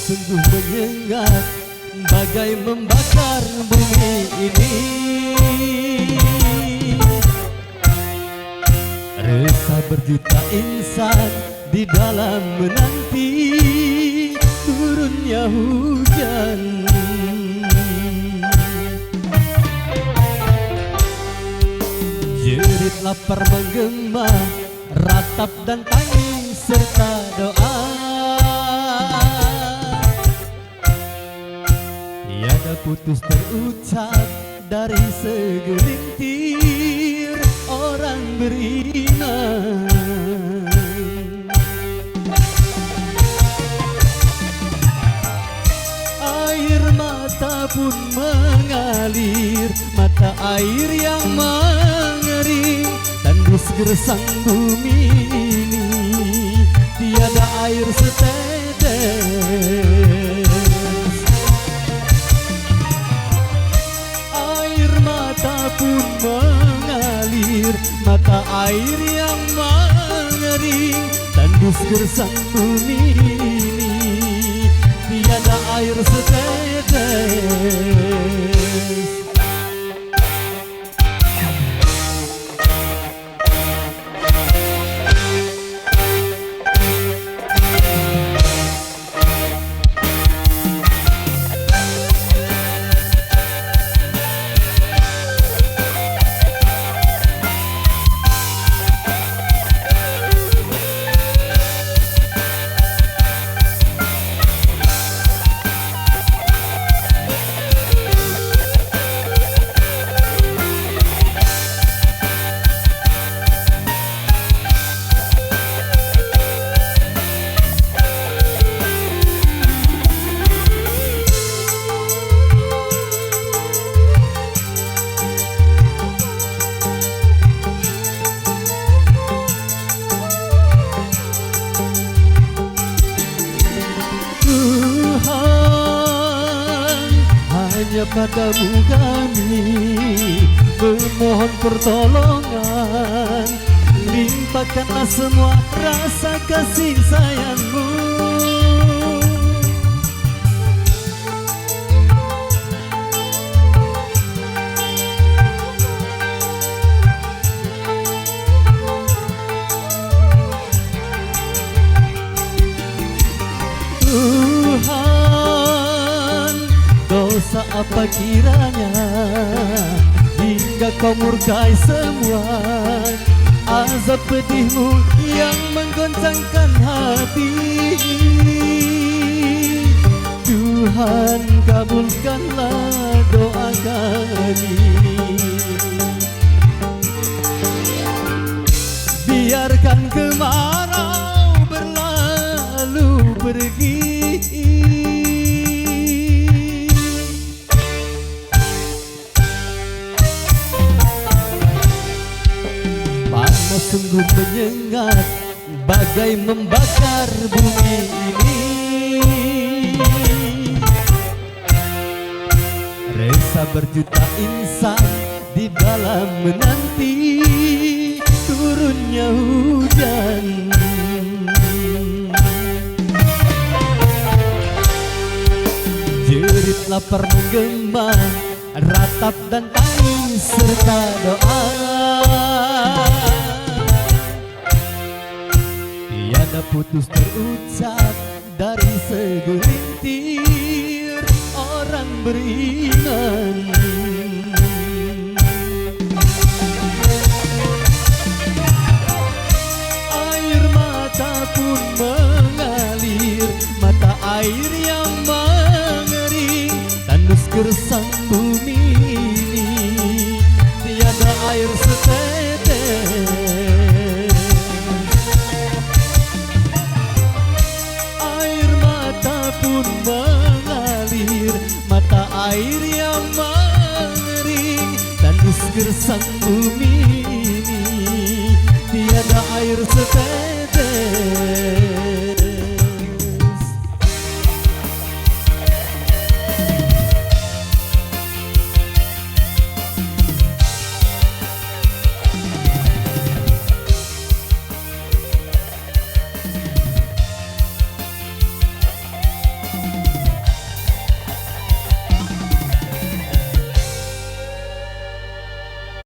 sungguh menyengat, bagai membakar bumi ini. Resah berjuta insan di dalam menanti turunnya hujan. Jerit lapar menggema, ratap dan tangis serta doa. Tiada putus terucap dari segelintir orang beriman. Air mata pun mengalir, mata air yang mengering, tandus gersang bumi ini. Tiada air setetes, air mata pun mengalir, mata air yang mengering, tandus gersang bumi ini. Tiada air setetes. Hanya padamu kami memohon pertolongan, limpahkanlah semua rasa kasih sayangmu. Dosa apa kiranya hingga kau murkai semua, azab pedihmu yang menggoncangkan hati. Tuhan kabulkanlah doa kami, biarkan kemarau berlalu pergi. Sungguh menyengat, bagai membakar bumi ini. Resah berjuta insan di dalam menanti turunnya hujan. Jerit lapar menggema, ratap dan tangis serta doa. Tiada putus terucap dari segelintir orang beriman. Air mata pun mengalir, mata air yang mengering, tandus gersang bumi ini. Tiada air setetes, pun mengalir, mata air yang mengering, tandus gersang bumi ini. Tiada air setetes.